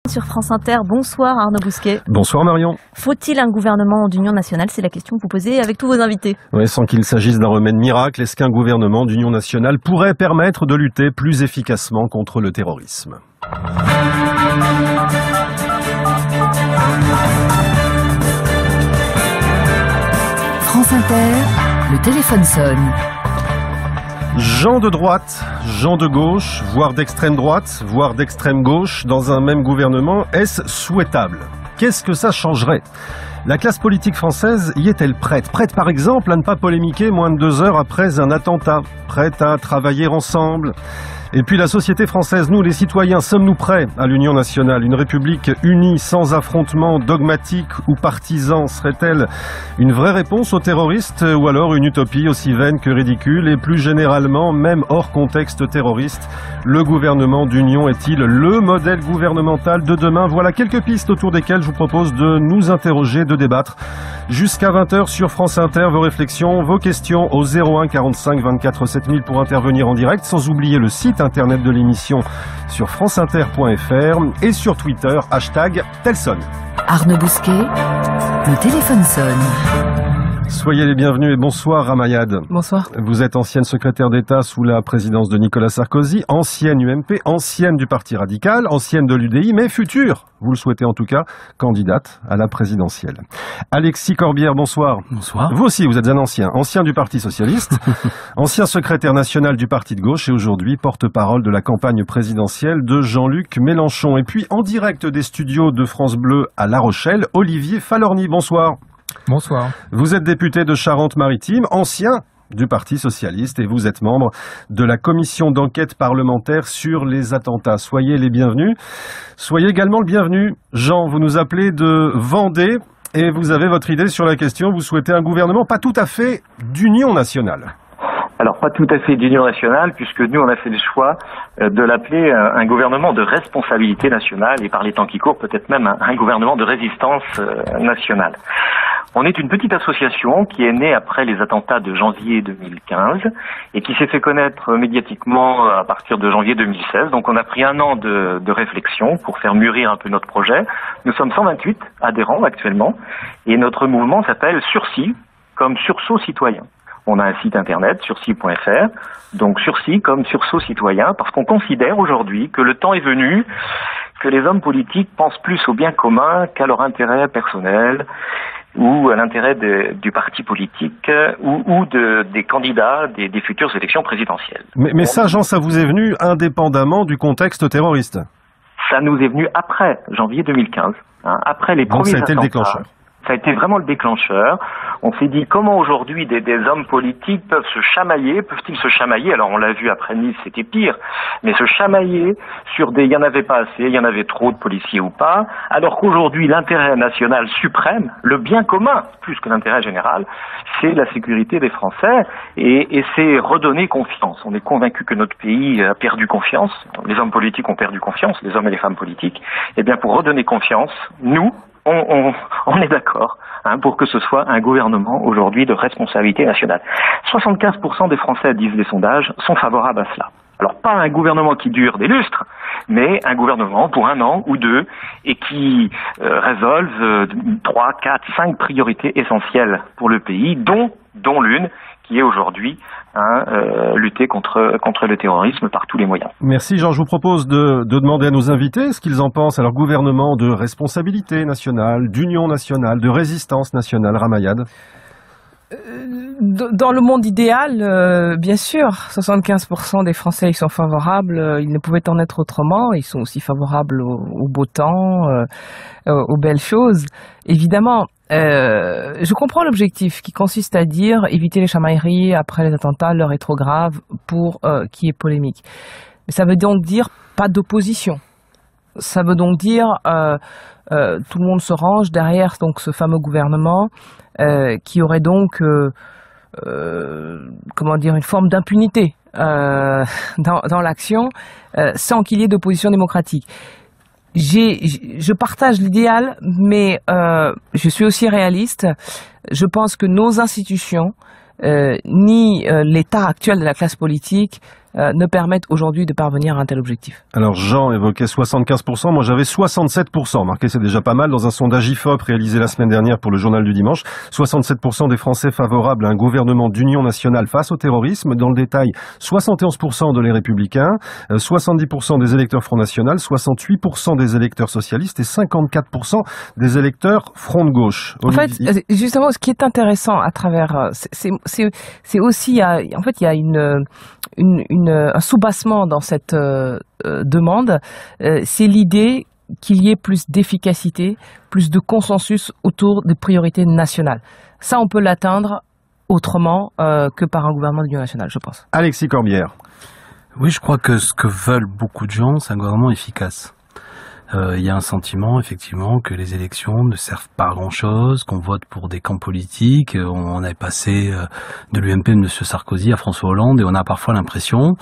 Sur France Inter, bonsoir Arnaud Bousquet. Bonsoir Marion. Faut-il un gouvernement d'union nationale? C'est la question que vous posez avec tous vos invités. Oui, sans qu'il s'agisse d'un remède miracle, est-ce qu'un gouvernement d'union nationale pourrait permettre de lutter plus efficacement contre le terrorisme? France Inter, le téléphone sonne. Gens de droite, gens de gauche, voire d'extrême droite, voire d'extrême gauche, dans un même gouvernement, est-ce souhaitable? Qu'est-ce que ça changerait? La classe politique française y est-elle prête? Prête par exemple à ne pas polémiquer moins de 2 heures après un attentat? Prête à travailler ensemble? Et puis la société française, nous les citoyens, sommes-nous prêts à l'union nationale? Une république unie, sans affrontement dogmatique ou partisan, serait-elle une vraie réponse aux terroristes ou alors une utopie aussi vaine que ridicule? Et plus généralement, même hors contexte terroriste, le gouvernement d'union est-il le modèle gouvernemental de demain? Voilà quelques pistes autour desquelles je vous propose de nous interroger, de débattre. Jusqu'à 20h sur France Inter, vos réflexions, vos questions au 01 45 24 7000 pour intervenir en direct, sans oublier le site internet de l'émission sur franceinter.fr et sur Twitter, #Telson. Arnaud Bousquet, le téléphone sonne. Soyez les bienvenus et bonsoir Ramayad. Bonsoir. Vous êtes ancienne secrétaire d'État sous la présidence de Nicolas Sarkozy, ancienne UMP, ancienne du Parti Radical, ancienne de l'UDI, mais future, vous le souhaitez en tout cas, candidate à la présidentielle. Alexis Corbière, bonsoir. Bonsoir. Vous aussi, vous êtes un ancien du Parti Socialiste, ancien secrétaire national du Parti de gauche et aujourd'hui porte-parole de la campagne présidentielle de Jean-Luc Mélenchon. Et puis en direct des studios de France Bleu à La Rochelle, Olivier Falorni, bonsoir. Bonsoir. Vous êtes député de Charente-Maritime, ancien du Parti Socialiste et vous êtes membre de la commission d'enquête parlementaire sur les attentats. Soyez les bienvenus. Soyez également le bienvenu. Jean, vous nous appelez de Vendée et vous avez votre idée sur la question. Vous souhaitez un gouvernement pas tout à fait d'union nationale. Alors, pas tout à fait d'union nationale, puisque nous, on a fait le choix de l'appeler un gouvernement de responsabilité nationale, et par les temps qui courent, peut-être même un gouvernement de résistance nationale. On est une petite association qui est née après les attentats de janvier 2015 et qui s'est fait connaître médiatiquement à partir de janvier 2016. Donc, on a pris 1 an de réflexion pour faire mûrir un peu notre projet. Nous sommes 128 adhérents actuellement, et notre mouvement s'appelle Sursis, comme sursaut citoyen. On a un site internet, sursis.fr, donc sursis comme sursaut citoyen, parce qu'on considère aujourd'hui que le temps est venu que les hommes politiques pensent plus au bien commun qu'à leur intérêt personnel ou à l'intérêt du parti politique ou des candidats des futures élections présidentielles. Mais ça, Jean, ça vous est venu indépendamment du contexte terroriste? Ça nous est venu après janvier 2015, après les premiers attentats. Donc ça a été le déclencheur. Ça a été vraiment le déclencheur. On s'est dit comment aujourd'hui des hommes politiques peuvent-ils se chamailler, alors on l'a vu après Nice, c'était pire, mais se chamailler sur il y en avait pas assez, il y en avait trop de policiers ou pas, alors qu'aujourd'hui l'intérêt national suprême, le bien commun, plus que l'intérêt général, c'est la sécurité des Français et c'est redonner confiance. On est convaincu que notre pays a perdu confiance, les hommes politiques ont perdu confiance, les hommes et les femmes politiques, et bien pour redonner confiance, nous, on est d'accord pour que ce soit un gouvernement aujourd'hui de responsabilité nationale. 75% des Français, disent les sondages, sont favorables à cela. Alors pas un gouvernement qui dure des lustres, mais un gouvernement pour 1 an ou 2 et qui résolve 3, 4, 5 priorités essentielles pour le pays, dont l'une qui est aujourd'hui lutter contre le terrorisme par tous les moyens. Merci Jean. Je vous propose de demander à nos invités ce qu'ils en pensent. Alors, gouvernement de responsabilité nationale, d'union nationale, de résistance nationale. Ramayad. Dans le monde idéal, bien sûr, 75% des Français y sont favorables. Il ne pouvait en être autrement. Ils sont aussi favorables au beau temps, aux belles choses. Évidemment, je comprends l'objectif qui consiste à dire éviter les chamailleries après les attentats, l'heure est trop grave pour qu'il y ait polémique. Mais ça veut donc dire pas d'opposition. Ça veut donc dire tout le monde se range derrière donc ce fameux gouvernement qui aurait donc une forme d'impunité dans l'action sans qu'il y ait d'opposition démocratique. Je partage l'idéal, mais je suis aussi réaliste. Je pense que nos institutions, ni l'état actuel de la classe politique, ne permettent aujourd'hui de parvenir à un tel objectif. Alors Jean évoquait 75%, moi j'avais 67%. Marquez, c'est déjà pas mal. Dans un sondage IFOP réalisé la semaine dernière pour le Journal du Dimanche, 67% des Français favorables à un gouvernement d'union nationale face au terrorisme. Dans le détail, 71% de les Républicains, 70% des électeurs Front National, 68% des électeurs socialistes et 54% des électeurs Front de gauche. En fait, justement, ce qui est intéressant à travers, c'est aussi, en fait, il y a un soubassement dans cette demande. C'est l'idée qu'il y ait plus d'efficacité, plus de consensus autour des priorités nationales. Ça, on peut l'atteindre autrement que par un gouvernement d'union nationale, je pense. Alexis Corbière. Oui, je crois que ce que veulent beaucoup de gens, c'est un gouvernement efficace. Il y a un sentiment, effectivement, que les élections ne servent pas à grand-chose, qu'on vote pour des camps politiques. On est passé de l'UMP de M. Sarkozy à François Hollande et on a parfois l'impression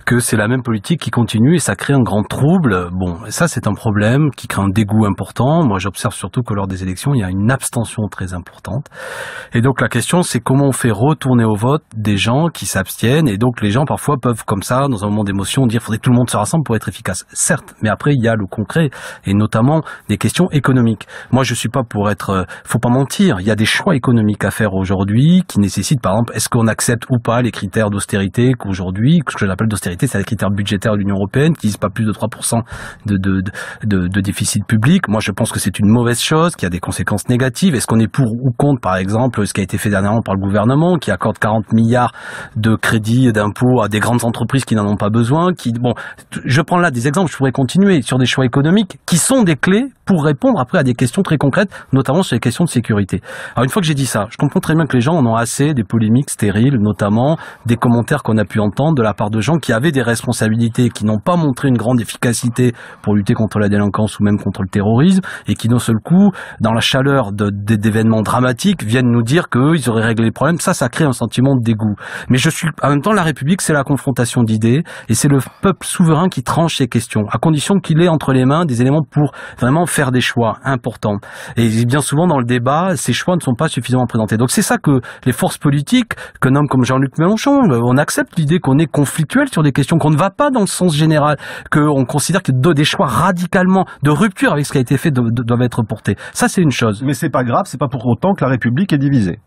que c'est la même politique qui continue et ça crée un grand trouble. Bon, et ça, c'est un problème qui crée un dégoût important. Moi, j'observe surtout que lors des élections, il y a une abstention très importante. Et donc, la question, c'est comment on fait retourner au vote des gens qui s'abstiennent. Et donc, les gens, parfois, peuvent, comme ça, dans un moment d'émotion, dire « faudrait que tout le monde se rassemble pour être efficace ». Certes, mais après, il y a le concret. Et notamment des questions économiques. Moi, je suis pas pour être... faut pas mentir, il y a des choix économiques à faire aujourd'hui qui nécessitent, par exemple, est-ce qu'on accepte ou pas les critères d'austérité qu'aujourd'hui, ce que j'appelle d'austérité, c'est les critères budgétaires de l'Union européenne qui disent pas plus de 3% de déficit public. Moi, je pense que c'est une mauvaise chose, qui a des conséquences négatives. Est-ce qu'on est pour ou contre, par exemple, ce qui a été fait dernièrement par le gouvernement, qui accorde 40 milliards de crédits et d'impôts à des grandes entreprises qui n'en ont pas besoin, bon, je prends là des exemples, je pourrais continuer sur des choix économiques qui sont des clés pour répondre après à des questions très concrètes, notamment sur les questions de sécurité. Alors une fois que j'ai dit ça, je comprends très bien que les gens en ont assez des polémiques stériles, notamment des commentaires qu'on a pu entendre de la part de gens qui avaient des responsabilités, qui n'ont pas montré une grande efficacité pour lutter contre la délinquance ou même contre le terrorisme, et qui d'un seul coup, dans la chaleur d'événements dramatiques, viennent nous dire qu'eux, ils auraient réglé les problèmes. Ça crée un sentiment de dégoût. Mais en même temps, la République, c'est la confrontation d'idées, et c'est le peuple souverain qui tranche ces questions, à condition qu'il ait entre les mains des éléments pour vraiment faire des choix importants. Et bien souvent dans le débat, ces choix ne sont pas suffisamment présentés. Donc c'est ça que les forces politiques, qu'un homme comme Jean-Luc Mélenchon, on accepte l'idée qu'on est conflictuel sur des questions, qu'on ne va pas dans le sens général, qu'on considère que des choix radicalement de rupture avec ce qui a été fait doivent être portés. Ça c'est une chose. Mais c'est pas grave, c'est pas pour autant que la République est divisée.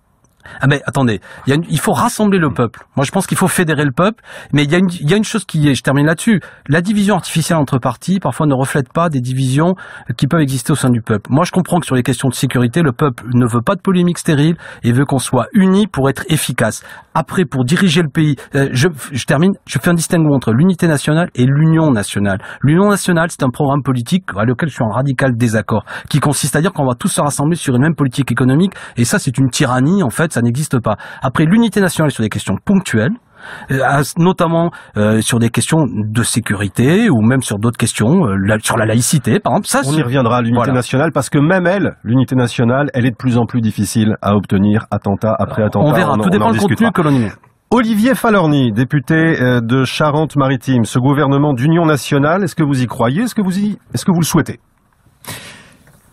Ah mais attendez, il faut rassembler le peuple. Moi je pense qu'il faut fédérer le peuple, mais il y a une chose qui est, je termine là-dessus, la division artificielle entre partis parfois ne reflète pas des divisions qui peuvent exister au sein du peuple. Moi je comprends que sur les questions de sécurité, le peuple ne veut pas de polémique stérile et veut qu'on soit unis pour être efficace. Après, pour diriger le pays, je termine, je fais un distinguo entre l'unité nationale et l'union nationale. L'union nationale, c'est un programme politique avec lequel je suis en radical désaccord, qui consiste à dire qu'on va tous se rassembler sur une même politique économique, et ça c'est une tyrannie en fait. Ça n'existe pas. Après, l'unité nationale sur des questions ponctuelles, notamment sur des questions de sécurité ou même sur d'autres questions, sur la laïcité, par exemple. Ça, on y reviendra à l'unité nationale parce que même l'unité nationale, elle est de plus en plus difficile à obtenir, attentat après attentat. On verra, tout dépend du contenu que l'on y met. Olivier Falorni, député de Charente-Maritime, ce gouvernement d'union nationale, est-ce que vous y croyez? Est-ce que vous le souhaitez?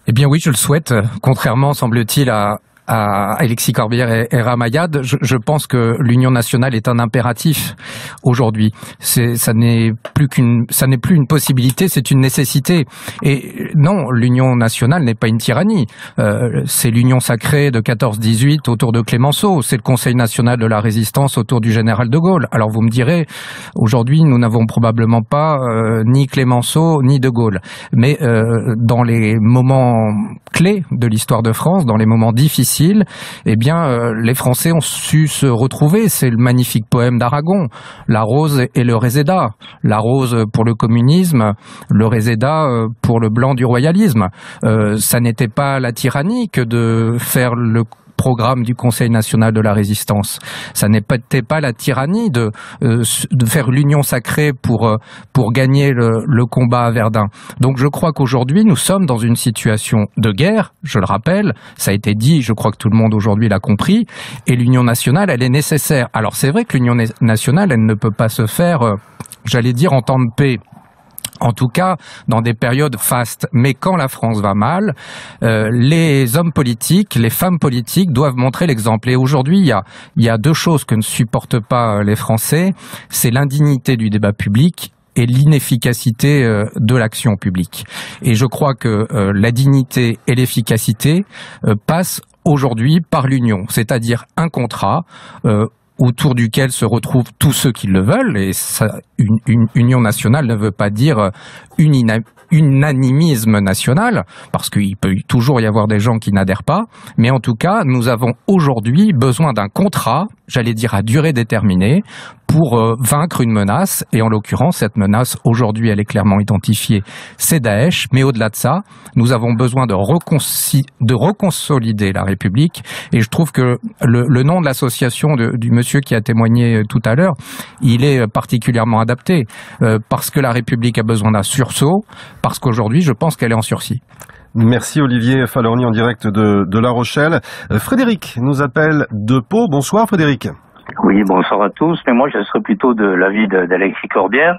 Eh bien oui, je le souhaite, contrairement, semble-t-il, à Alexis Corbière et Ramayad. Je pense que l'union nationale est un impératif aujourd'hui. Ça n'est plus une possibilité, c'est une nécessité. Et non, l'union nationale n'est pas une tyrannie. C'est l'union sacrée de 14-18 autour de Clémenceau. C'est le Conseil national de la résistance autour du général de Gaulle. Alors vous me direz, aujourd'hui, nous n'avons probablement pas ni Clémenceau ni de Gaulle. Mais dans les moments clés de l'histoire de France, dans les moments difficiles, eh bien, les Français ont su se retrouver. C'est le magnifique poème d'Aragon, la rose et le réséda. La rose pour le communisme, le réséda pour le blanc du royalisme. Ça n'était pas la tyrannie que de faire le programme du Conseil national de la résistance. Ça n'était pas la tyrannie de faire l'union sacrée pour gagner le combat à Verdun. Donc je crois qu'aujourd'hui nous sommes dans une situation de guerre, je le rappelle, ça a été dit, je crois que tout le monde aujourd'hui l'a compris, et l'union nationale elle est nécessaire. Alors c'est vrai que l'union nationale elle ne peut pas se faire, j'allais dire en temps de paix. En tout cas, dans des périodes fastes. Mais quand la France va mal, les hommes politiques, les femmes politiques doivent montrer l'exemple. Et aujourd'hui, il y a deux choses que ne supportent pas les Français. C'est l'indignité du débat public et l'inefficacité de l'action publique. Et je crois que la dignité et l'efficacité passent aujourd'hui par l'union, c'est-à-dire un contrat autour duquel se retrouvent tous ceux qui le veulent. Et ça, une union nationale ne veut pas dire unanimisme national, parce qu'il peut toujours y avoir des gens qui n'adhèrent pas, mais en tout cas, nous avons aujourd'hui besoin d'un contrat, j'allais dire à durée déterminée, pour vaincre une menace, et en l'occurrence, cette menace, aujourd'hui, elle est clairement identifiée, c'est Daesh, mais au-delà de ça, nous avons besoin de reconsolider la République, et je trouve que le nom de l'association du monsieur qui a témoigné tout à l'heure, il est particulièrement adapté, parce que la République a besoin d'un sursaut, parce qu'aujourd'hui, je pense qu'elle est en sursis. Merci Olivier Falorni en direct de La Rochelle. Frédéric nous appelle de Pau. Bonsoir Frédéric. Oui, bonsoir à tous. Mais moi, je serais plutôt de l'avis d'Alexis Corbière.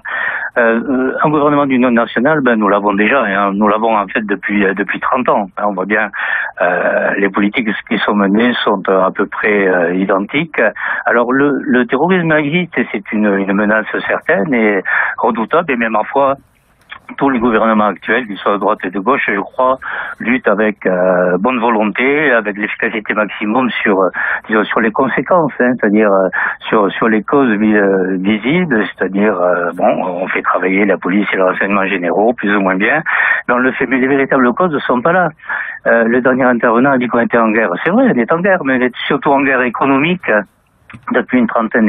Un gouvernement d'union nationale, nous l'avons déjà. Hein, nous l'avons en fait depuis 30 ans. Hein, on voit bien les politiques qui sont menées sont à peu près identiques. Alors le terrorisme existe et c'est une menace certaine et redoutable et même à fois. Tous les gouvernements actuels, qu'ils soient de droite et de gauche, je crois, luttent avec bonne volonté, avec l'efficacité maximum sur les conséquences, hein, c'est-à-dire sur les causes visibles, c'est-à-dire on fait travailler la police et le renseignement généraux plus ou moins bien, mais on le fait, mais les véritables causes ne sont pas là. Le dernier intervenant a dit qu'on était en guerre. C'est vrai, on est en guerre, mais on est surtout en guerre économique. Depuis une trentaine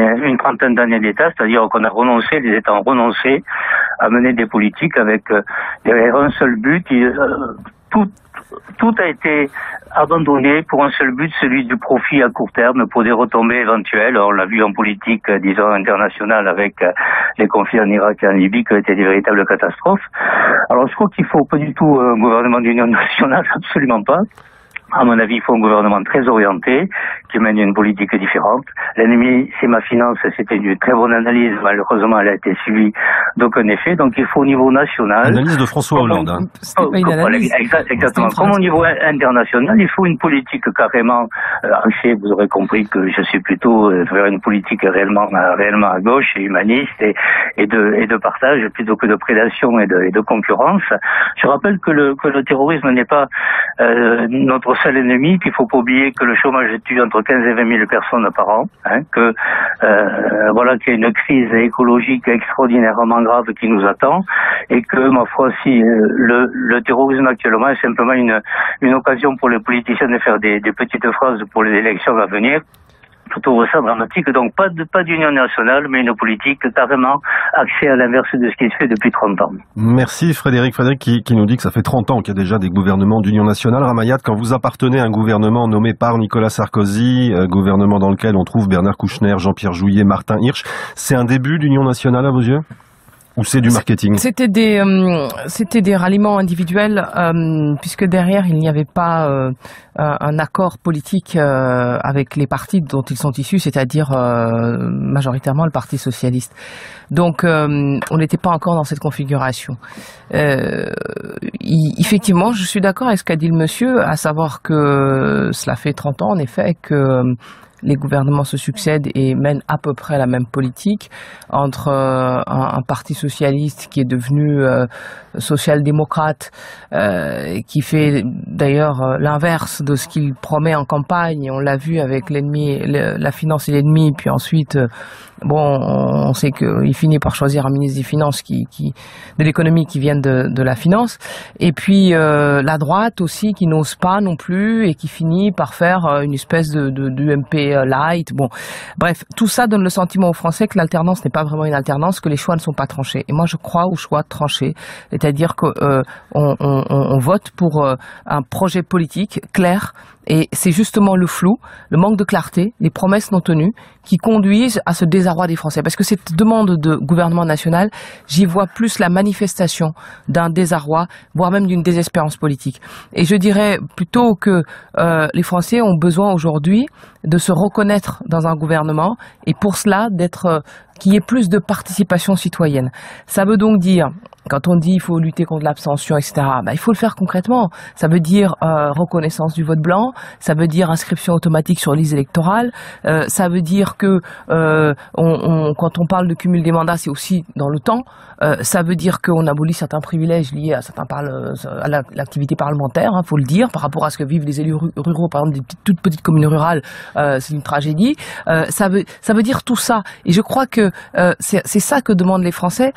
d'années d'État, c'est-à-dire qu'on a renoncé, les États ont renoncé à mener des politiques avec un seul but. Tout a été abandonné pour un seul but, celui du profit à court terme pour des retombées éventuelles. On l'a vu en politique, disons, internationale avec les conflits en Irak et en Libye qui ont été des véritables catastrophes. Alors je crois qu'il faut pas du tout un gouvernement d'union nationale, absolument pas. À mon avis, il faut un gouvernement très orienté, qui mène une politique différente. L'ennemi, c'est ma finance, c'était une très bonne analyse. Malheureusement, elle a été suivie d'aucun effet. Donc, il faut au niveau national... Analyse de François Hollande. Exactement. Comme au niveau international, il faut une politique carrément axée. Vous aurez compris que je suis plutôt vers une politique réellement à gauche et humaniste et de partage plutôt que de prédation et de concurrence. Je rappelle que le terrorisme n'est pas notre seul ennemi, qu'il faut pas oublier que le chômage tue entre 15 et 20 000 personnes par an, hein, qu'il y a une crise écologique extraordinairement grave qui nous attend, et que, ma foi, si le terrorisme actuellement est simplement une occasion pour les politiciens de faire des petites phrases pour les élections à venir, je trouve ça dramatique. Donc pas d'union nationale, mais une politique carrément axée à l'inverse de ce qui se fait depuis 30 ans. Merci Frédéric. Frédéric qui nous dit que ça fait 30 ans qu'il y a déjà des gouvernements d'union nationale. Ramayad, quand vous appartenez à un gouvernement nommé par Nicolas Sarkozy, gouvernement dans lequel on trouve Bernard Kouchner, Jean-Pierre Jouyet, Martin Hirsch, c'est un début d'union nationale à vos yeux ? Ou c'est du marketing ? C'était des ralliements individuels, puisque derrière il n'y avait pas un accord politique avec les partis dont ils sont issus, c'est-à-dire majoritairement le Parti socialiste. Donc on n'était pas encore dans cette configuration. Effectivement, je suis d'accord avec ce qu'a dit le monsieur, à savoir que cela fait 30 ans en effet que les gouvernements se succèdent et mènent à peu près la même politique entre un parti socialiste qui est devenu social-démocrate, qui fait d'ailleurs l'inverse de ce qu'il promet en campagne. On l'a vu avec l'ennemi, la finance et l'ennemi, puis ensuite, on sait qu'il finit par choisir un ministre des Finances de l'économie qui vient de la finance. Et puis la droite aussi qui n'ose pas non plus et qui finit par faire une espèce d'UMP light. Bon, bref, tout ça donne le sentiment aux Français que l'alternance n'est pas vraiment une alternance, que les choix ne sont pas tranchés. Et moi, je crois aux choix tranchés, c'est-à-dire que on vote pour un projet politique clair. Et c'est justement le flou, le manque de clarté, les promesses non tenues qui conduisent à ce désarroi des Français. Parce que cette demande de gouvernement national, j'y vois plus la manifestation d'un désarroi, voire même d'une désespérance politique. Et je dirais plutôt que les Français ont besoin aujourd'hui de se reconnaître dans un gouvernement et pour cela d'être qu'il y ait plus de participation citoyenne. Ça veut donc dire, quand on dit il faut lutter contre l'abstention, etc., il faut le faire concrètement. Ça veut dire reconnaissance du vote blanc, ça veut dire inscription automatique sur liste électorale, ça veut dire que quand on parle de cumul des mandats, c'est aussi dans le temps. Ça veut dire qu'on abolit certains privilèges liés à l'activité parlementaire, faut le dire, par rapport à ce que vivent les élus ruraux, par exemple des toutes petites communes rurales, c'est une tragédie. Ça veut dire tout ça. Et je crois que c'est ça que demandent les Français,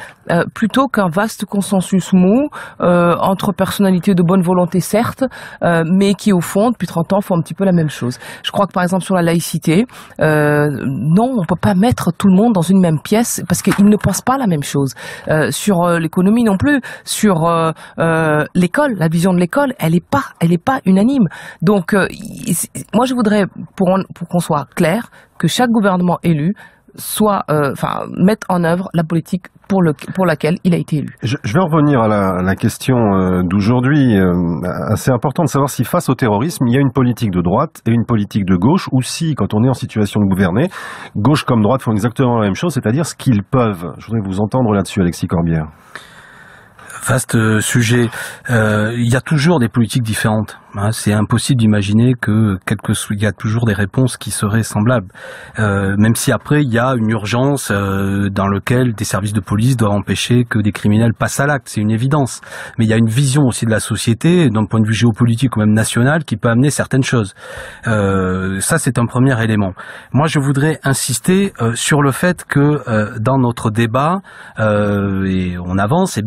plutôt qu'un vaste consensus mou entre personnalités de bonne volonté, certes, mais qui au fond, depuis 30 ans, font un petit peu la même chose. Je crois que par exemple sur la laïcité, non, on peut pas mettre tout le monde dans une même pièce parce qu'ils ne pensent pas la même chose. Sur l'économie non plus, sur l'école, la vision de l'école, elle est pas unanime. Donc moi je voudrais, pour qu'on soit clair, que chaque gouvernement élu mette en œuvre la politique pour laquelle il a été élu. Je vais revenir à la question d'aujourd'hui, assez important de savoir si face au terrorisme, il y a une politique de droite et une politique de gauche, ou si, quand on est en situation de gouverner, gauche comme droite font exactement la même chose, c'est-à-dire ce qu'ils peuvent. Je voudrais vous entendre là-dessus, Alexis Corbière. Vaste sujet. Il y a toujours des politiques différentes. C'est impossible d'imaginer que il y a toujours des réponses qui seraient semblables. Même si après il y a une urgence dans laquelle des services de police doivent empêcher que des criminels passent à l'acte, c'est une évidence. Mais il y a une vision aussi de la société, d'un point de vue géopolitique ou même national, qui peut amener certaines choses. Ça c'est un premier élément. Moi je voudrais insister sur le fait que dans notre débat, et on avance,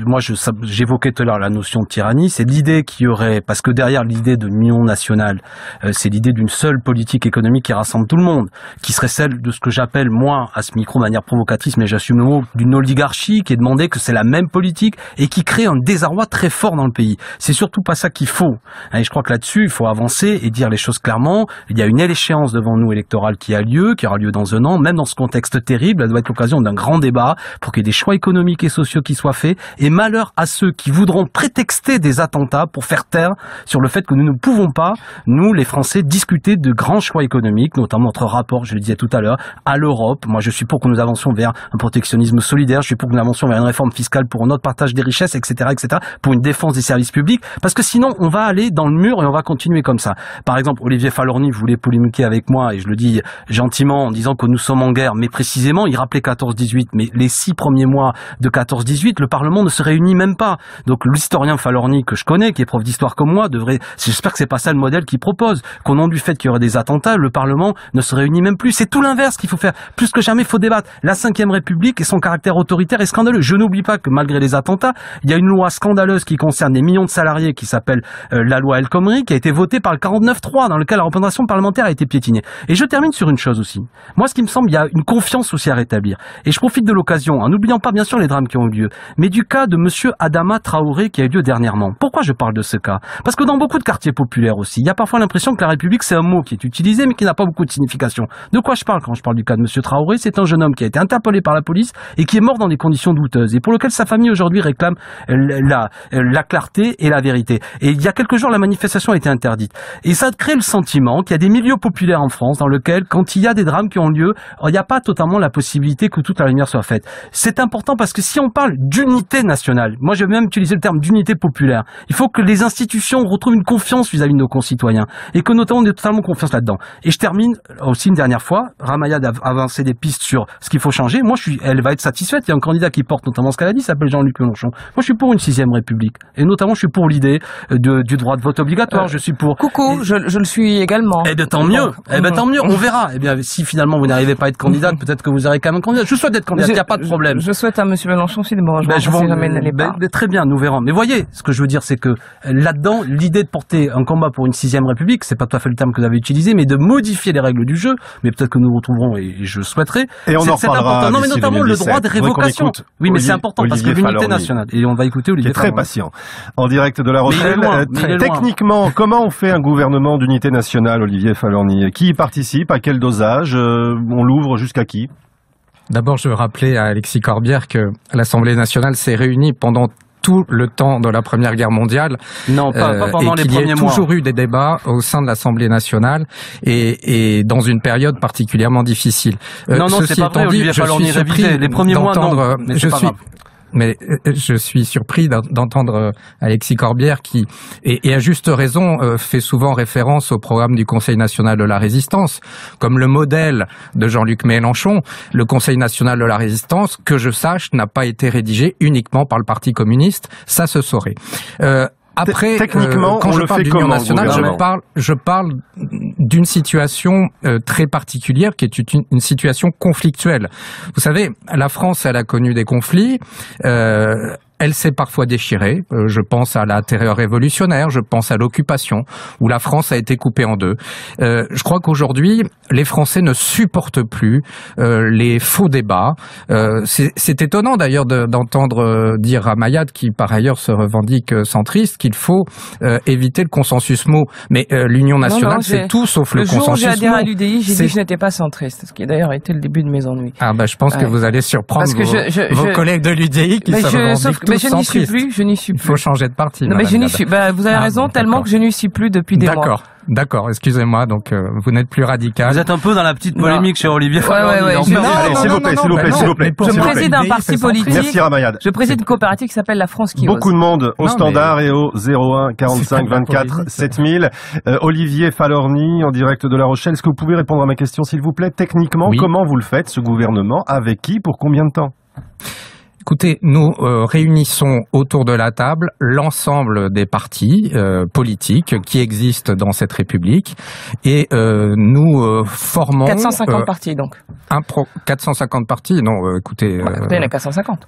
moi j'évoquais tout à l'heure la notion de tyrannie, c'est l'idée qu'il y aurait, parce que derrière l'idée de l'union nationale, c'est l'idée d'une seule politique économique qui rassemble tout le monde, qui serait celle de ce que j'appelle, moi, à ce micro, de manière provocatrice, mais j'assume le mot, d'une oligarchie qui est demandée que c'est la même politique et qui crée un désarroi très fort dans le pays. C'est surtout pas ça qu'il faut. Et je crois que là-dessus, il faut avancer et dire les choses clairement. Il y a une échéance devant nous électorale qui aura lieu dans un an, même dans ce contexte terrible. Elle doit être l'occasion d'un grand débat pour qu'il y ait des choix économiques et sociaux qui soient faits. Et malheur à ceux qui voudront prétexter des attentats pour faire taire sur le fait que nous ne pouvons pas, nous les Français, discuter de grands choix économiques, notamment notre rapport, je le disais tout à l'heure, à l'Europe. Moi je suis pour que nous avancions vers un protectionnisme solidaire, je suis pour que nous avancions vers une réforme fiscale pour un autre partage des richesses, etc., pour une défense des services publics, parce que sinon on va aller dans le mur et on va continuer comme ça. Par exemple, Olivier Falorni voulait polémiquer avec moi, et je le dis gentiment en disant que nous sommes en guerre, mais précisément il rappelait 14-18, mais les 6 premiers mois de 14-18, le Parlement ne se réunit même pas. Donc l'historien Falorni que je connais, qui est prof d'histoire comme moi, j'espère que c'est pas ça le modèle qu'il propose, qu'au nom du fait qu'il y aurait des attentats, le Parlement ne se réunit même plus. C'est tout l'inverse qu'il faut faire. Plus que jamais, il faut débattre. La Ve République et son caractère autoritaire est scandaleux. Je n'oublie pas que malgré les attentats, il y a une loi scandaleuse qui concerne des millions de salariés qui s'appelle la loi El Khomri, qui a été votée par le 49-3, dans lequel la représentation parlementaire a été piétinée. Et je termine sur une chose aussi. Moi, ce qui me semble, il y a une confiance aussi à rétablir. Et je profite de l'occasion, en n'oubliant pas bien sûr les drames qui ont eu lieu, mais du cas de monsieur Adama Traoré qui a eu lieu dernièrement. Pourquoi je parle de ce cas? Parce que dans beaucoup de quartiers populaires aussi, il y a parfois l'impression que la République c'est un mot qui est utilisé mais qui n'a pas beaucoup de signification. De quoi je parle quand je parle du cas de monsieur Traoré? C'est un jeune homme qui a été interpellé par la police et qui est mort dans des conditions douteuses et pour lequel sa famille aujourd'hui réclame la clarté et la vérité. Et il y a quelques jours, la manifestation a été interdite. Et ça crée le sentiment qu'il y a des milieux populaires en France dans lesquels, quand il y a des drames qui ont lieu, il n'y a pas totalement la possibilité que toute la lumière soit faite. C'est important parce que si on parle d'unité nationale, moi je vais même utiliser le terme d'unité populaire, il faut que les institutions retrouvent une confiance vis-à-vis de nos concitoyens et que notamment on ait totalement confiance là-dedans. Et je termine aussi une dernière fois, Ramayad a avancé des pistes sur ce qu'il faut changer. Moi elle va être satisfaite, il y a un candidat qui porte notamment ce qu'elle a dit, s'appelle Jean-Luc Mélenchon. Moi je suis pour une 6e République et notamment je suis pour l'idée du droit de vote obligatoire, je suis pour... Coucou, je le suis également. Eh bien tant mieux, tant mieux, on verra. Eh bien si finalement vous n'arrivez pas à être candidate, peut-être que vous aurez quand même un candidat. Je souhaite être candidate, il n'y a pas de problème. Je souhaite à monsieur Mélenchon aussi, bon, très bien, nous verrons. Mais voyez, ce que je veux dire, c'est que là-dedans, l'idée de porter un combat pour une 6e République, c'est pas tout à fait le terme que vous avez utilisé, mais de modifier les règles du jeu, mais peut-être que nous retrouverons, et je souhaiterais. Et on en reparlera. Non, mais notamment le droit de révocation. Oui, mais c'est important parce que l'unité nationale. Et on va écouter Olivier Falorni. Qui est très patient. En direct de La Rochelle. Techniquement, comment on fait un gouvernement d'unité nationale, Olivier Falorni? Qui y participe? À quel dosage? On l'ouvre jusqu'à qui? D'abord, je veux rappeler à Alexis Corbière que l'Assemblée nationale s'est réunie pendant tout le temps de la Première Guerre mondiale. Non, pas pendant les premiers mois. Il y a toujours eu des débats au sein de l'Assemblée nationale et dans une période particulièrement difficile. Non, c'est pas vrai, Olivier Falorni, révisé. Les premiers mois, non, mais c'est pas grave. Mais je suis surpris d'entendre Alexis Corbière qui, et à juste raison, fait souvent référence au programme du Conseil national de la résistance comme le modèle de Jean-Luc Mélenchon. Le Conseil national de la résistance, que je sache, n'a pas été rédigé uniquement par le Parti communiste. Ça se saurait. Après, techniquement, quand je parle d'union nationale, je parle d'une situation très particulière qui est une situation conflictuelle. Vous savez, la France, elle a connu des conflits. Elle s'est parfois déchirée. Je pense à la terreur révolutionnaire, je pense à l'occupation, où la France a été coupée en deux. Je crois qu'aujourd'hui, les Français ne supportent plus les faux débats. C'est étonnant d'ailleurs d'entendre dire à Mayad, qui par ailleurs se revendique centriste, qu'il faut éviter le consensus mot. Mais l'Union nationale, c'est tout sauf le consensus mot. Le jour où j'ai adhéré à l'UDI, j'ai dit que je n'étais pas centriste, ce qui d'ailleurs été le début de mes ennuis. Ah je pense que vous allez surprendre vos collègues de l'UDI qui se revendiquent. Mais je n'y suis plus, Il faut changer de parti. Non, mais je n'y suis. Vous avez raison, tellement que je n'y suis plus depuis des mois. D'accord. Excusez-moi. Donc, vous n'êtes plus radical. Vous êtes un peu dans la petite polémique chez Olivier Falorni. Allez, s'il vous plaît. Je préside un parti politique. Merci Ramayad. Je préside une coopérative qui s'appelle La France qui ose. Beaucoup de monde au standard et au 01 45 24 7000. Olivier Falorni, en direct de La Rochelle. Est-ce que vous pouvez répondre à ma question, s'il vous plaît? Techniquement, comment vous le faites, ce gouvernement? Avec qui? Pour combien de temps? Écoutez, nous réunissons autour de la table l'ensemble des partis politiques qui existent dans cette République et nous formons... 450 partis donc. 450 partis? Non, écoutez... Écoutez, il y en a 450.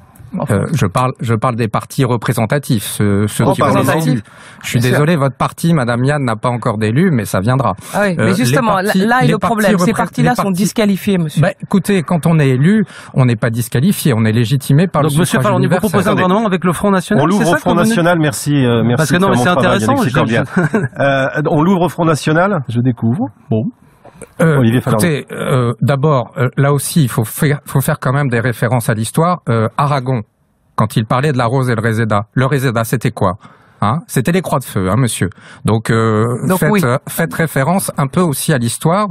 Je parle des partis représentatifs, ceux qui ont des élus. Je suis désolé, votre parti, Madame Yann, n'a pas encore d'élus, mais ça viendra. Ah oui, mais justement, là est le problème. Ces partis-là sont disqualifiés, monsieur. Écoutez, quand on est élu, on n'est pas disqualifié, on est légitimé par le suffrage universel. Donc, monsieur Falorni, vous proposez un gouvernement avec le Front National? On l'ouvre au Front National, merci. Parce que non, mais c'est intéressant. On l'ouvre au Front National? Je découvre. Bon. Écoutez, d'abord, là aussi, il faut faire quand même des références à l'histoire. Aragon, quand il parlait de la rose et le réséda, c'était quoi? C'était les croix de feu, monsieur. Donc faites référence un peu aussi à l'histoire.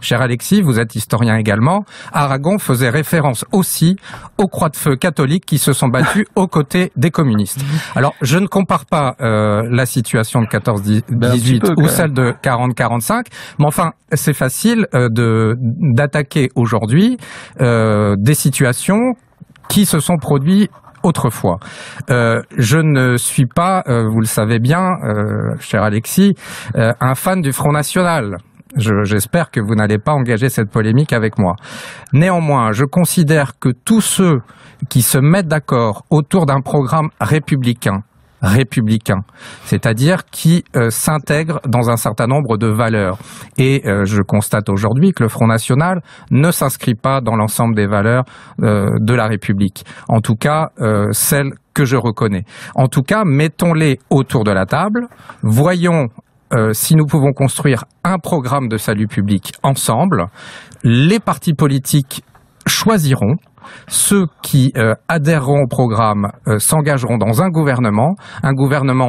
Cher Alexis, vous êtes historien également. Aragon faisait référence aussi aux croix de feu catholiques qui se sont battus aux côtés des communistes. Alors, je ne compare pas la situation de 14-18 ou celle de 40-45, mais enfin, c'est facile d'attaquer aujourd'hui des situations qui se sont produites autrefois. Je ne suis pas, vous le savez bien, cher Alexis, un fan du Front National. J'espère que vous n'allez pas engager cette polémique avec moi. Néanmoins, je considère que tous ceux qui se mettent d'accord autour d'un programme républicain, c'est-à-dire qui s'intègre dans un certain nombre de valeurs. Et je constate aujourd'hui que le Front National ne s'inscrit pas dans l'ensemble des valeurs de la République. En tout cas, celles que je reconnais. En tout cas, mettons-les autour de la table, voyons si nous pouvons construire un programme de salut public ensemble. Les partis politiques choisiront. Ceux qui adhéreront au programme s'engageront dans un gouvernement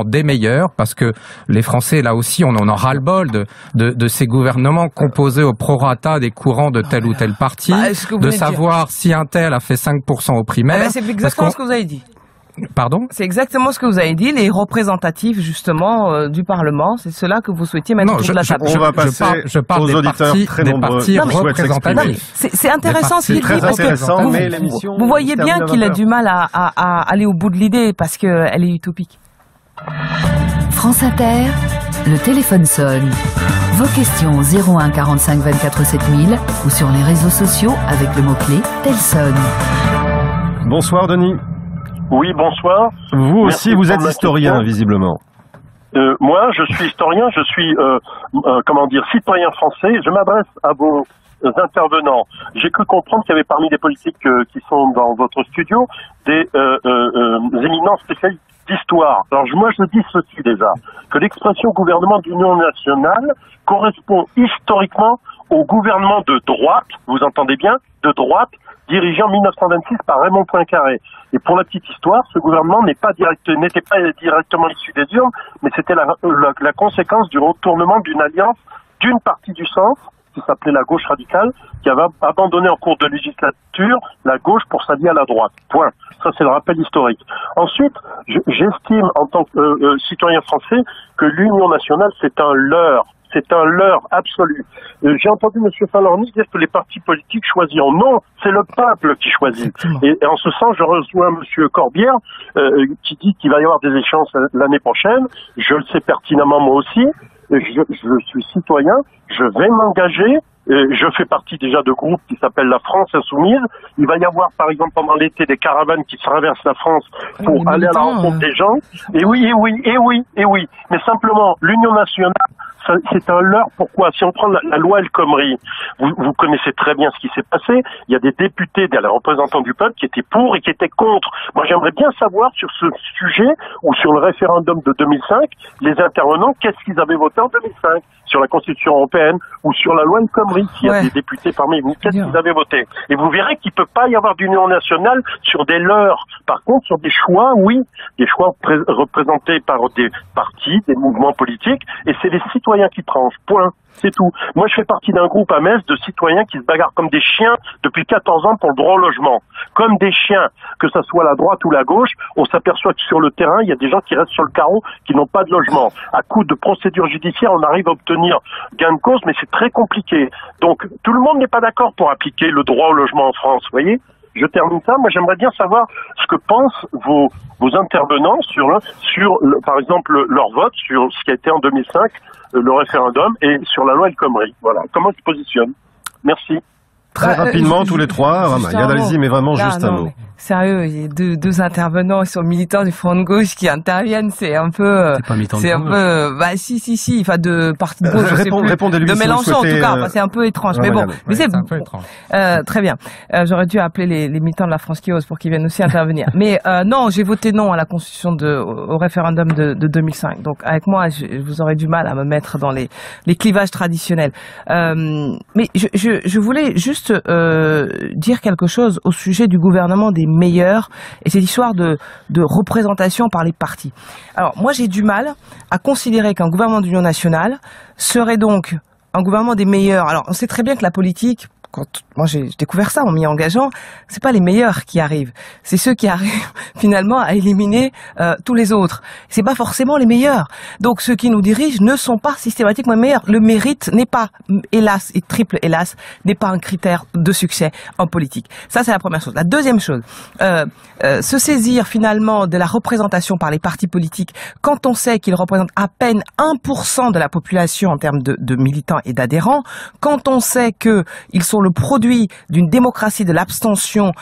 des meilleurs, parce que les Français, là aussi, on en a ras-le-bol de ces gouvernements composés au prorata des courants de tel ou tel parti, de savoir si un tel a fait 5% aux primaires. C'est exactement ce que vous avez dit. Pardon ? C'est exactement ce que vous avez dit, les représentatifs justement du Parlement, c'est cela que vous souhaitiez mettre autour de la table. On va passer aux auditeurs très nombreux qui souhaitent s'exprimer. C'est intéressant ce qu'il dit. C'est très intéressant, mais l'émission... Vous voyez bien qu'il a du mal à aller au bout de l'idée parce qu'elle est utopique. France Inter, le téléphone sonne. Vos questions 01 45 24 7000 ou sur les réseaux sociaux avec le mot-clé Telson. Bonsoir Denis. Oui, bonsoir. Vous aussi, vous êtes historien, visiblement. Moi, je suis historien, je suis, citoyen français. Je m'adresse à vos intervenants. J'ai cru comprendre qu'il y avait parmi les politiques qui sont dans votre studio des éminents spécialistes d'histoire. Alors moi, je dis ceci déjà, que l'expression gouvernement d'union nationale correspond historiquement au gouvernement de droite, vous entendez bien, de droite, dirigé en 1926 par Raymond Poincaré. Et pour la petite histoire, ce gouvernement n'était pas directement issu des urnes, mais c'était la conséquence du retournement d'une alliance d'une partie du centre, qui s'appelait la gauche radicale, qui avait abandonné en cours de législature la gauche pour s'allier à la droite. Point. Ça, c'est le rappel historique. Ensuite, j'estime, en tant que citoyen français, que l'union nationale, c'est un leurre. C'est un leurre absolu. J'ai entendu M. Falorni dire que les partis politiques choisiront. Non, c'est le peuple qui choisit. Et en ce sens, je rejoins M. Corbière, qui dit qu'il va y avoir des échéances l'année prochaine. Je le sais pertinemment moi aussi. Je suis citoyen, je vais m'engager, je fais partie déjà de groupes qui s'appellent la France Insoumise. Il va y avoir par exemple pendant l'été des caravanes qui traversent la France pour aller à la rencontre des gens. Et oui. Mais simplement, l'Union nationale, c'est un leurre. Pourquoi? Si on prend la loi El Khomri, vous connaissez très bien ce qui s'est passé. Il y a des députés, des représentants du peuple qui étaient pour et qui étaient contre. Moi, j'aimerais bien savoir sur ce sujet ou sur le référendum de 2005, les intervenants, qu'est-ce qu'ils avaient voté en 2005 sur la Constitution européenne ou sur la loi El Khomri. S'il y a des députés parmi vous, qu'est-ce qu'ils avaient voté? Et vous verrez qu'il peut pas y avoir d'union nationale sur des leurres. Par contre, sur des choix, oui, des choix représentés par des partis, des mouvements politiques, et c'est les citoyens qui tranchent. Point. C'est tout. Moi, je fais partie d'un groupe à Metz de citoyens qui se bagarrent comme des chiens depuis 14 ans pour le droit au logement. Comme des chiens, que ça soit la droite ou la gauche, on s'aperçoit que sur le terrain, il y a des gens qui restent sur le carreau, qui n'ont pas de logement. À coup de procédures judiciaires, on arrive à obtenir gain de cause, mais c'est très compliqué. Donc, tout le monde n'est pas d'accord pour appliquer le droit au logement en France, vous voyez? Je termine ça. Moi, j'aimerais bien savoir ce que pensent vos intervenants sur par exemple, leur vote sur ce qui a été en 2005, le référendum, et sur la loi El Khomri. Voilà. Comment ils se positionnent? Merci. Très rapidement, tous les trois. Mayad, allez-y, mais vraiment juste un mot. Sérieux, il y a deux intervenants, ils sont militants du Front de gauche qui interviennent, c'est un peu, si, enfin, de parti de gauche, répondez-lui, de Mélenchon, en tout cas, c'est un peu étrange, mais bon, mais c'est un peu étrange. Très bien. J'aurais dû appeler les militants de la France qui ose pour qu'ils viennent aussi intervenir. Mais, non, j'ai voté non à la constitution au référendum de 2005. Donc, avec moi, vous aurez du mal à me mettre dans les clivages traditionnels. Mais je voulais juste, dire quelque chose au sujet du gouvernement des meilleurs et cette histoire de représentation par les partis. Alors moi j'ai du mal à considérer qu'un gouvernement d'union nationale serait donc un gouvernement des meilleurs. Alors on sait très bien que la politique, quand moi j'ai découvert ça en m'y engageant, c'est pas les meilleurs qui arrivent, c'est ceux qui arrivent finalement à éliminer tous les autres. C'est pas forcément les meilleurs. Donc ceux qui nous dirigent ne sont pas systématiquement meilleurs. Le mérite n'est pas, hélas et triple hélas, n'est pas un critère de succès en politique. Ça c'est la première chose. La deuxième chose, se saisir finalement de la représentation par les partis politiques quand on sait qu'ils représentent à peine 1% de la population en termes de militants et d'adhérents, quand on sait que ils sont le produit d'une démocratie de l'abstention,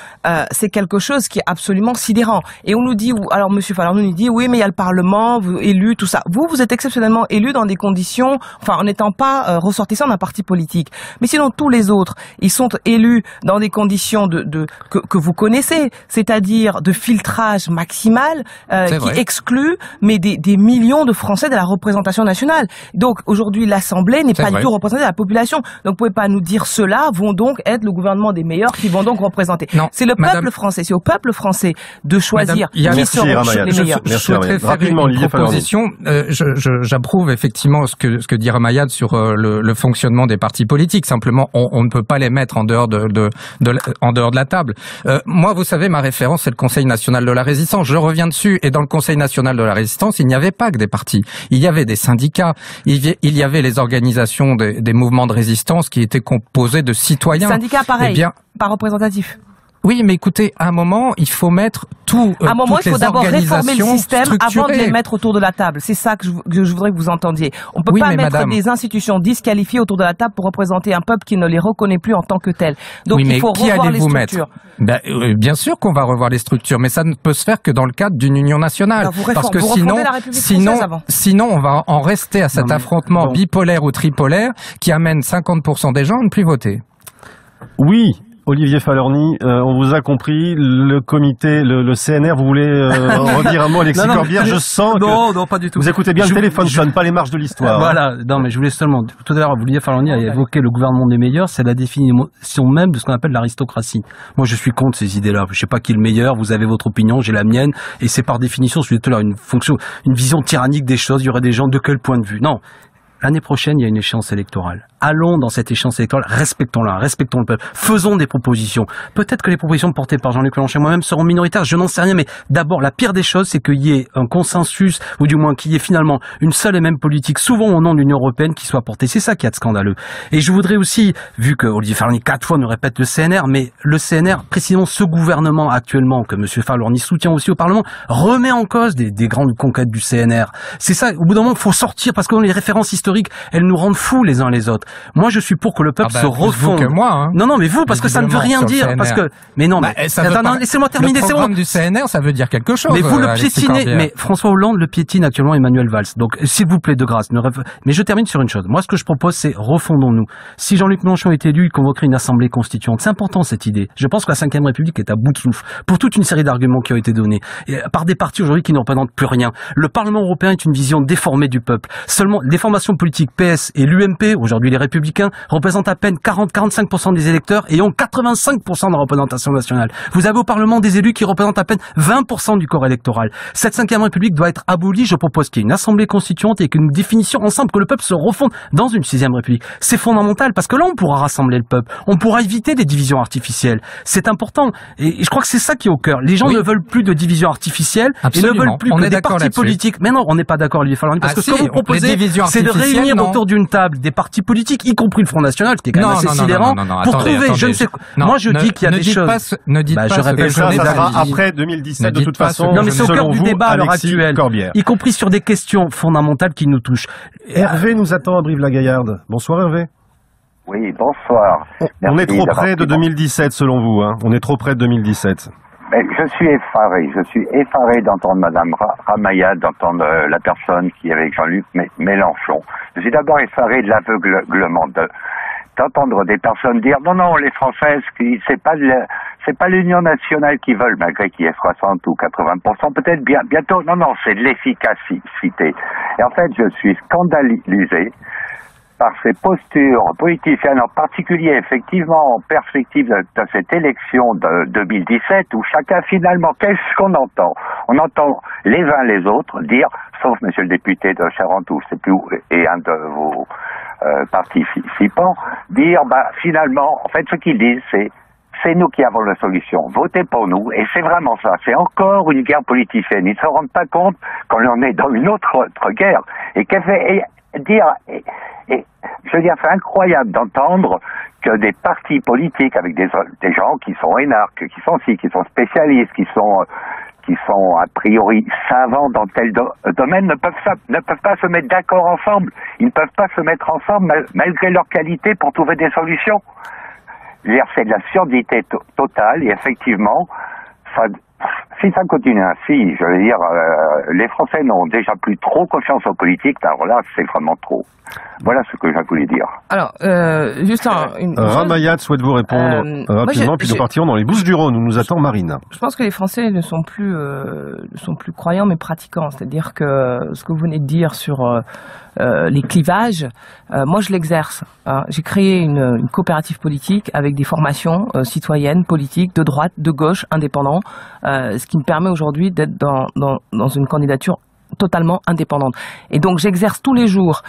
c'est quelque chose qui est absolument sidérant. Et on nous dit, alors Monsieur Falorni nous dit, oui, mais il y a le Parlement, vous élu, tout ça. Vous êtes exceptionnellement élu dans des conditions, enfin, en n'étant pas ressortissant d'un parti politique. Mais sinon, tous les autres, ils sont élus dans des conditions que vous connaissez, c'est-à-dire de filtrage maximal, qui exclut, mais des millions de Français de la représentation nationale. Donc, aujourd'hui, l'Assemblée n'est pas du tout représentée de la population. Donc, vous pouvez pas nous dire cela vont donc être le gouvernement des meilleurs qui vont donc représenter. C'est le peuple français, c'est au peuple français de choisir qui seront les meilleurs. Je souhaiterais faire une proposition. J'approuve effectivement ce que dit Ramayad sur le fonctionnement des partis politiques. Simplement, on ne peut pas les mettre en dehors de la table. Moi, vous savez, ma référence, c'est le Conseil national de la résistance. Je reviens dessus. Et dans le Conseil national de la résistance, il n'y avait pas que des partis. Il y avait des syndicats. Il y avait les organisations des mouvements de résistance qui étaient composés de citoyens. Syndicats, pareil, pas représentatifs. Oui, mais écoutez, à un moment, il faut mettre à un moment, il faut d'abord réformer le système avant de les mettre autour de la table. C'est ça que je voudrais que vous entendiez. On peut pas mettre des institutions disqualifiées autour de la table pour représenter un peuple qui ne les reconnaît plus en tant que tel. Donc il faut revoir les structures. Bien sûr qu'on va revoir les structures, mais ça ne peut se faire que dans le cadre d'une union nationale. Parce que sinon, on va en rester à cet affrontement bipolaire ou tripolaire qui amène 50% des gens à ne plus voter. Oui. Olivier Falorni, on vous a compris, le comité, le CNR, vous voulez redire un mot, Alexis Corbière, je sens que... Non, pas du tout. Vous écoutez bien le téléphone, sonne pas les marches de l'histoire. Voilà, non mais je voulais seulement... Tout à l'heure, Olivier Falorni a évoqué le gouvernement des meilleurs, c'est la définition même de ce qu'on appelle l'aristocratie. Moi, je suis contre ces idées-là. Je sais pas qui est le meilleur, vous avez votre opinion, j'ai la mienne, et c'est par définition, je disais tout à l'heure, une vision tyrannique des choses, il y aurait des gens de quel point de vue. Non. L'année prochaine, il y a une échéance électorale. Allons dans cette échéance électorale, respectons-la, respectons le peuple, faisons des propositions. Peut-être que les propositions portées par Jean-Luc Mélenchon et moi-même seront minoritaires, je n'en sais rien, mais d'abord, la pire des choses, c'est qu'il y ait un consensus, ou du moins qu'il y ait finalement une seule et même politique, souvent au nom de l'Union européenne, qui soit portée. C'est ça qui est scandaleux. Et je voudrais aussi, vu que Olivier Falorni 4 fois nous répète le CNR, mais le CNR, précisément ce gouvernement actuellement, que M. Falorni soutient aussi au Parlement, remet en cause des grandes conquêtes du CNR. C'est ça, au bout d'un moment, il faut sortir, parce que les références historiques, elles nous rendent fous les uns les autres. Moi, je suis pour que le peuple se refonde. Vous que moi, hein. Non, mais vous, parce que ça ne veut rien dire. Parce que, mais non, laissez-moi terminer. Le programme du CNR, ça veut dire quelque chose. Mais vous le piétinez. Mais François Hollande le piétine actuellement Emmanuel Valls. Donc, s'il vous plaît, de grâce. Mais je termine sur une chose. Moi, ce que je propose, c'est refondons-nous. Si Jean-Luc Mélenchon est élu, il convoquerait une assemblée constituante. C'est important, cette idée. Je pense que la Ve République est à bout de souffle. Pour toute une série d'arguments qui ont été donnés. Et par des partis aujourd'hui qui ne représentent plus rien. Le Parlement européen est une vision déformée du peuple. Seulement, des formations politiques PS et l'UMP, aujourd'hui les Républicains, représentent à peine 40-45% des électeurs et ont 85% de la représentation nationale. Vous avez au Parlement des élus qui représentent à peine 20% du corps électoral. Cette Ve République doit être abolie. Je propose qu'il y ait une assemblée constituante et que nous définissions ensemble que le peuple se refonde dans une Sixième République. C'est fondamental parce que là, on pourra rassembler le peuple. On pourra éviter des divisions artificielles. C'est important. Et je crois que c'est ça qui est au cœur. Les gens ne veulent plus de divisions artificielles. Absolument. Et ne veulent plus que des partis politiques. Mais non, on n'est pas d'accord, Olivier Falorni, parce que ce que vous proposez, c'est de réunir autour d'une table des partis politiques, y compris le Front National, ce qui est quand même assez sidérant, pour trouver, je ne sais quoi. Moi, je dis qu'il y a des choses. Ne dites pas je répète, ça sera après 2017 de toute façon. Non, mais c'est au cœur du débat à l'heure actuelle, y compris sur des questions fondamentales qui nous touchent. Hervé nous attend à Brive-la-Gaillarde. Bonsoir Hervé. Oui, bonsoir. On est trop près de 2017 selon vous, hein. On est trop près de 2017. Mais je suis effaré d'entendre Madame Ramayad, d'entendre la personne qui est avec Jean-Luc Mélenchon. Je suis d'abord effaré de l'aveuglement d'entendre des personnes dire non, les Françaises, c'est pas l'Union nationale qui veulent, malgré qu'il y ait 60 ou 80%, peut-être bientôt. Non, c'est de l'efficacité. Et en fait, je suis scandalisé par ces postures politiciennes, en particulier effectivement en perspective de cette élection de 2017, où chacun finalement, qu'est-ce qu'on entend? On entend les uns les autres dire, sauf monsieur le député de Charente, ou je sais plus où, et un de vos participants, dire finalement, en fait ce qu'ils disent c'est nous qui avons la solution, votez pour nous, et c'est vraiment ça, c'est encore une guerre politicienne. Ils ne se rendent pas compte qu'on en est dans une autre guerre, et je veux dire, c'est incroyable d'entendre que des partis politiques avec des gens qui sont énarques, qui sont spécialistes, qui sont a priori savants dans tel domaine, ne peuvent pas se mettre d'accord ensemble. Ils ne peuvent pas se mettre ensemble malgré leur qualité pour trouver des solutions. C'est de la surdité totale, et effectivement, si ça continue ainsi, je veux dire, les Français n'ont déjà plus trop confiance aux politiques, alors là, c'est vraiment trop. Voilà ce que je voulais dire. Alors, juste Ramayad souhaite vous répondre rapidement, puis nous partirons dans les Bouches-du-Rhône où nous attend Marine. Je pense que les Français ne sont plus croyants mais pratiquants. C'est-à-dire que ce que vous venez de dire sur les clivages, moi je l'exerce. Hein. J'ai créé une coopérative politique avec des formations citoyennes, politiques, de droite, de gauche, indépendants, ce qui me permet aujourd'hui d'être dans une candidature totalement indépendante. Et donc j'exerce tous les jours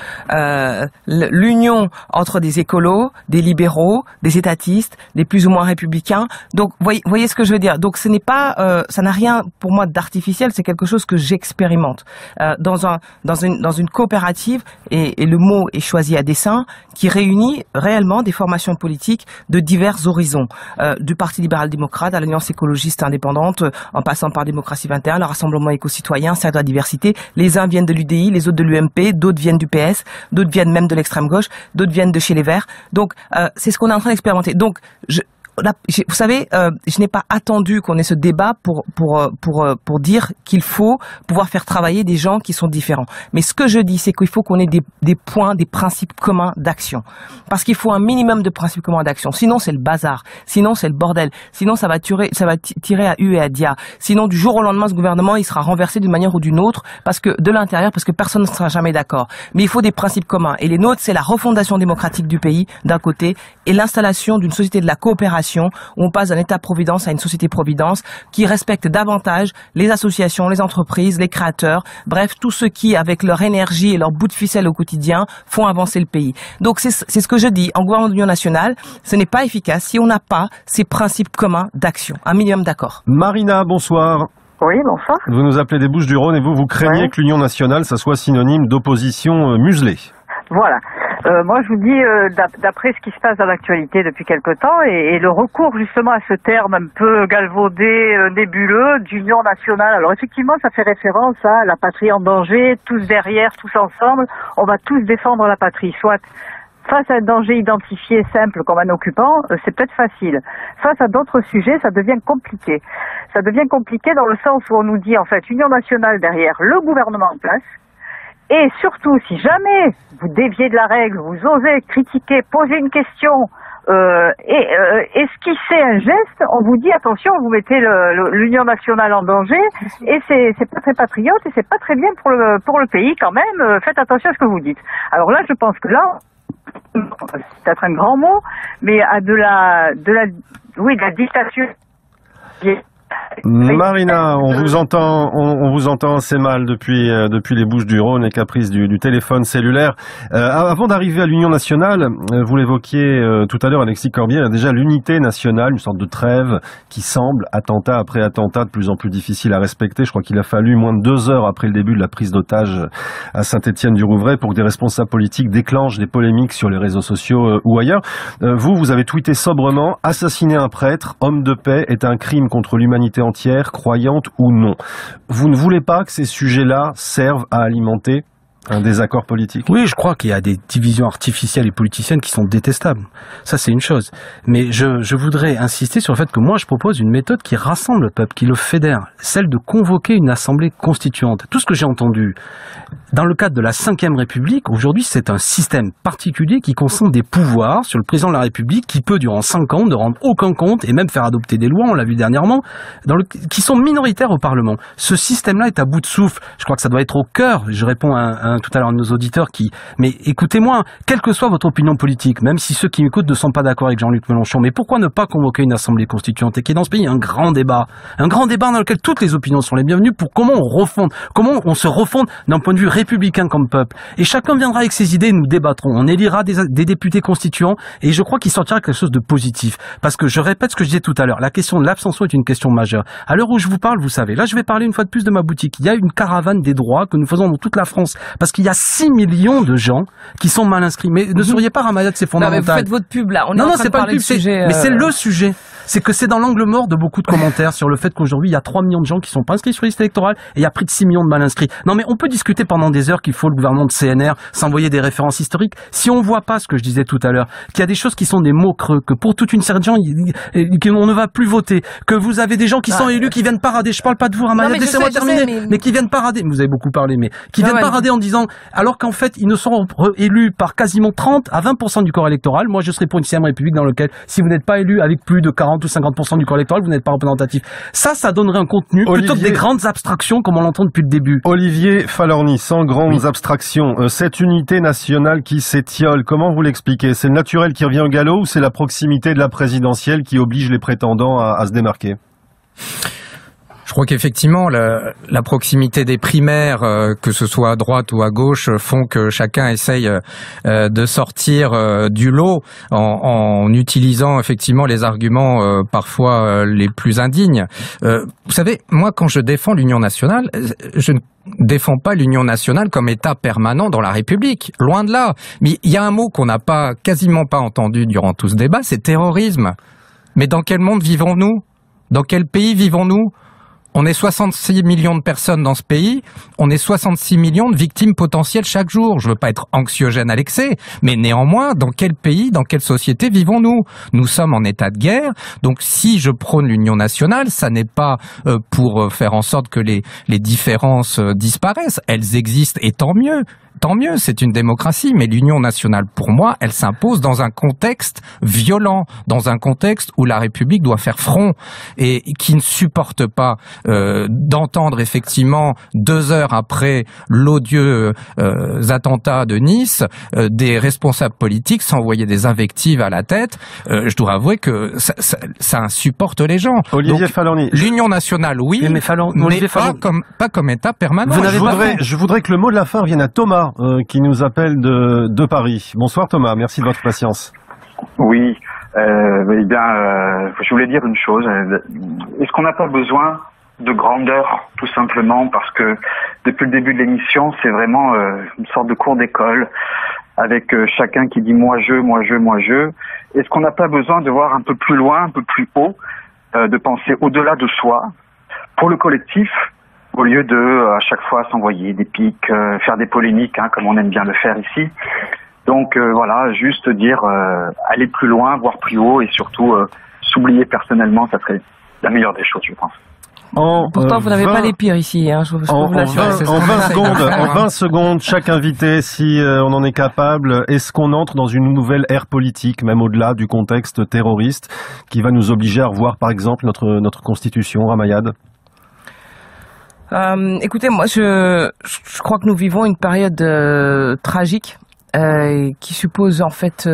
l'union entre des écolos, des libéraux, des étatistes, des plus ou moins républicains. Donc voyez ce que je veux dire. Donc ce n'est pas, ça n'a rien pour moi d'artificiel, c'est quelque chose que j'expérimente dans une coopérative, et le mot est choisi à dessein, qui réunit réellement des formations politiques de divers horizons, du Parti libéral-démocrate à l'Alliance écologiste indépendante, en passant par Démocratie 21, le Rassemblement éco-citoyen, Cercle de la diversité. Les uns viennent de l'UDI, les autres de l'UMP, d'autres viennent du PS, d'autres viennent même de l'extrême gauche, d'autres viennent de chez les Verts. Donc c'est ce qu'on est en train d'expérimenter. Donc vous savez, je n'ai pas attendu qu'on ait ce débat pour dire qu'il faut pouvoir faire travailler des gens qui sont différents. Mais ce que je dis, c'est qu'il faut qu'on ait des points, des principes communs d'action. Parce qu'il faut un minimum de principes communs d'action. Sinon, c'est le bazar. Sinon, c'est le bordel. Sinon, ça va tirer à U et à Dia. Sinon, du jour au lendemain, ce gouvernement, il sera renversé d'une manière ou d'une autre, parce que de l'intérieur, parce que personne ne sera jamais d'accord. Mais il faut des principes communs. Et les nôtres, c'est la refondation démocratique du pays, d'un côté, et l'installation d'une société de la coopération, où on passe d'un État-providence à une société-providence, qui respecte davantage les associations, les entreprises, les créateurs, bref, tous ceux qui, avec leur énergie et leur bout de ficelle au quotidien, font avancer le pays. Donc c'est ce que je dis. En gouvernement d'union nationale, ce n'est pas efficace si on n'a pas ces principes communs d'action. Un minimum d'accord. Marina, bonsoir. Oui, bonsoir. Vous nous appelez des Bouches-du-Rhône et vous craignez que l'Union nationale, ça soit synonyme d'opposition muselée. Voilà. Moi, je vous dis, d'après ce qui se passe dans l'actualité depuis quelque temps, et le recours justement à ce terme un peu galvaudé, nébuleux, d'union nationale. Alors effectivement, ça fait référence à la patrie en danger, tous derrière, tous ensemble, on va tous défendre la patrie. Soit face à un danger identifié simple comme un occupant, c'est peut-être facile. Face à d'autres sujets, ça devient compliqué. Ça devient compliqué dans le sens où on nous dit en fait union nationale derrice le gouvernement en place. Et surtout, si jamais vous déviez de la règle, vous osez critiquer, poser une question, esquisser un geste, on vous dit attention, vous mettez l'Union nationale en danger, et c'est pas très patriote, et c'est pas très bien pour le pays quand même. Faites attention à ce que vous dites. Alors là, je pense que là, c'est peut-être un grand mot, mais à de la dictature. Marina, on vous entend assez mal depuis les Bouches-du-Rhône et caprice du téléphone cellulaire. Avant d'arriver à l'Union nationale, vous l'évoquiez tout à l'heure, Alexis Corbière, il y a déjà l'unité nationale, une sorte de trêve qui semble, attentat après attentat, de plus en plus difficile à respecter. Je crois qu'il a fallu moins de 2 heures après le début de la prise d'otage à Saint-Étienne-du-Rouvray pour que des responsables politiques déclenchent des polémiques sur les réseaux sociaux ou ailleurs. Vous avez tweeté sobrement « Assassiner un prêtre, homme de paix, est un crime contre l'humanité entière, croyante ou non ». Vous ne voulez pas que ces sujets-là servent à alimenter un désaccord politique? Oui, je crois qu'il y a des divisions artificielles et politiciennes qui sont détestables. Ça, c'est une chose. Mais je voudrais insister sur le fait que moi, je propose une méthode qui rassemble le peuple, qui le fédère. Celle de convoquer une assemblée constituante. Tout ce que j'ai entendu dans le cadre de la Ve République, aujourd'hui, c'est un système particulier qui concentre des pouvoirs sur le président de la République qui peut, durant 5 ans, ne rendre aucun compte et même faire adopter des lois, on l'a vu dernièrement, qui sont minoritaires au Parlement. Ce système-là est à bout de souffle. Je crois que ça doit être au cœur. Je réponds tout à l'heure à nos auditeurs mais écoutez-moi, quelle que soit votre opinion politique, même si ceux qui m'écoutent ne sont pas d'accord avec Jean-Luc Mélenchon, mais pourquoi ne pas convoquer une assemblée constituante et qu'il y ait dans ce pays un grand débat dans lequel toutes les opinions sont les bienvenues pour comment on se refonde d'un point de vue républicain comme peuple. Et chacun viendra avec ses idées et nous débattrons. On élira des députés constituants et je crois qu'il sortira quelque chose de positif. Parce que je répète ce que je disais tout à l'heure, la question de l'abstention est une question majeure. À l'heure où je vous parle, vous savez, là je vais parler une fois de plus de ma boutique. Il y a une caravane des droits que nous faisons dans toute la France. Parce qu'il y a 6 millions de gens qui sont mal inscrits. Mais ne seriez pas Ramayad, c'est fondamental. Non, mais vous faites votre pub là. C'est pas une pub, mais c'est le sujet. C'est que c'est dans l'angle mort de beaucoup de commentaires sur le fait qu'aujourd'hui, il y a 3 millions de gens qui sont pas inscrits sur la liste électorale et il y a près de 6 millions de mal inscrits. Non, mais on peut discuter pendant des heures qu'il faut le gouvernement de CNR s'envoyer des références historiques. Si on voit pas ce que je disais tout à l'heure, qu'il y a des choses qui sont des mots creux, que pour toute une série de gens, qu'on ne va plus voter, que vous avez des gens qui sont élus, qui viennent parader. Je parle pas de vous, Ramayad, laissez-moi terminer. Mais qui viennent parader. Vous avez beaucoup parlé, mais qui viennent parader en disant, alors qu'en fait, ils ne seront élus par quasiment 30 à 20% du corps électoral. Moi, je serais pour une 6e République dans laquelle, si vous n'êtes pas élu avec plus de 40 ou 50% du corps électoral, vous n'êtes pas représentatif. Ça donnerait un contenu plutôt que des grandes abstractions comme on l'entend depuis le début. Olivier Falorni, sans grandes abstractions, cette unité nationale qui s'étiole, comment vous l'expliquez? C'est le naturel qui revient au galop ou c'est la proximité de la présidentielle qui oblige les prétendants à se démarquer? Je crois qu'effectivement, la proximité des primaires, que ce soit à droite ou à gauche, font que chacun essaye de sortir du lot en utilisant effectivement les arguments parfois les plus indignes. Vous savez, moi, quand je défends l'Union nationale, je ne défends pas l'Union nationale comme État permanent dans la République. Loin de là. Mais il y a un mot qu'on n'a quasiment pas entendu durant tout ce débat, c'est terrorisme. Mais dans quel monde vivons-nous? Dans quel pays vivons-nous? On est 66 millions de personnes dans ce pays, on est 66 millions de victimes potentielles chaque jour. Je veux pas être anxiogène à l'excès, mais néanmoins, dans quel pays, dans quelle société vivons-nous? Nous sommes en état de guerre, donc si je prône l'union nationale, ça n'est pas pour faire en sorte que les différences disparaissent. Elles existent et tant mieux. Tant mieux, c'est une démocratie, mais l'union nationale, pour moi, elle s'impose dans un contexte violent, dans un contexte où la République doit faire front et qui ne supporte pas d'entendre effectivement 2 heures après l'odieux attentat de Nice, des responsables politiques s'envoyer des invectives à la tête. Je dois avouer que ça insupporte les gens. Olivier Falorni. L'union nationale, oui, mais pas comme État permanent. Je voudrais que le mot de la fin vienne à Thomas. Qui nous appelle de Paris. Bonsoir Thomas, merci de votre patience. Oui, je voulais dire une chose. Est-ce qu'on n'a pas besoin de grandeur, tout simplement, parce que depuis le début de l'émission, c'est vraiment une sorte de cours d'école, avec chacun qui dit moi je, moi je, moi je. Est-ce qu'on n'a pas besoin de voir un peu plus loin, un peu plus haut, de penser au-delà de soi, pour le collectif, au lieu de à chaque fois s'envoyer des pics, faire des polémiques, comme on aime bien le faire ici. Donc voilà, juste dire aller plus loin, voir plus haut et surtout s'oublier personnellement, ça serait la meilleure des choses, je pense. Pourtant, vous n'avez pas les pires ici, je peux vous l'assurer. En 20 secondes, chaque invité, si on en est capable, est-ce qu'on entre dans une nouvelle ère politique, même au-delà du contexte terroriste, qui va nous obliger à revoir, par exemple, notre constitution, Ramayad? Écoutez, moi, je crois que nous vivons une période tragique qui suppose en fait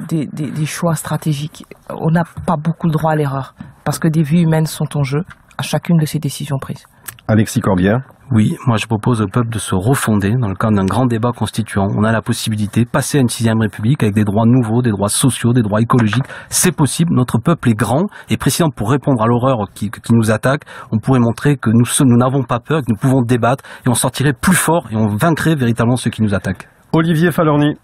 des choix stratégiques. On n'a pas beaucoup le droit à l'erreur parce que des vies humaines sont en jeu à chacune de ces décisions prises. Alexis Corbière. Oui, moi je propose au peuple de se refonder dans le cadre d'un grand débat constituant. On a la possibilité de passer à une 6e République avec des droits nouveaux, des droits sociaux, des droits écologiques. C'est possible, notre peuple est grand et précisément pour répondre à l'horreur qui nous attaque, on pourrait montrer que nous n'avons pas peur, que nous pouvons débattre et on sortirait plus fort et on vaincrait véritablement ceux qui nous attaquent. Olivier Falorni.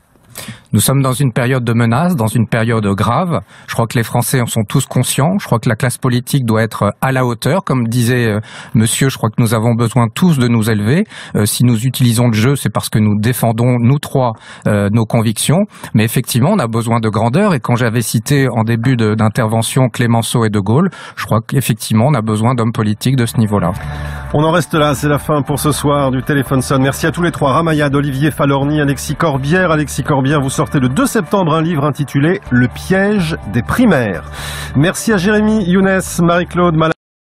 Nous sommes dans une période de menace, dans une période grave. Je crois que les Français en sont tous conscients. Je crois que la classe politique doit être à la hauteur. Comme disait monsieur, je crois que nous avons besoin tous de nous élever. Si nous utilisons le jeu, c'est parce que nous défendons, nous trois, nos convictions. Mais effectivement, on a besoin de grandeur. Et quand j'avais cité en début d'intervention Clémenceau et De Gaulle, je crois qu'effectivement, on a besoin d'hommes politiques de ce niveau-là. On en reste là. C'est la fin pour ce soir du Téléphone Sonne. Merci à tous les trois. Ramayad, Olivier Falorni, Alexis Corbière. Alexis Corbière, vous sortez le 2 septembre un livre intitulé « Le piège des primaires ». Merci à Jérémy, Younes, Marie-Claude,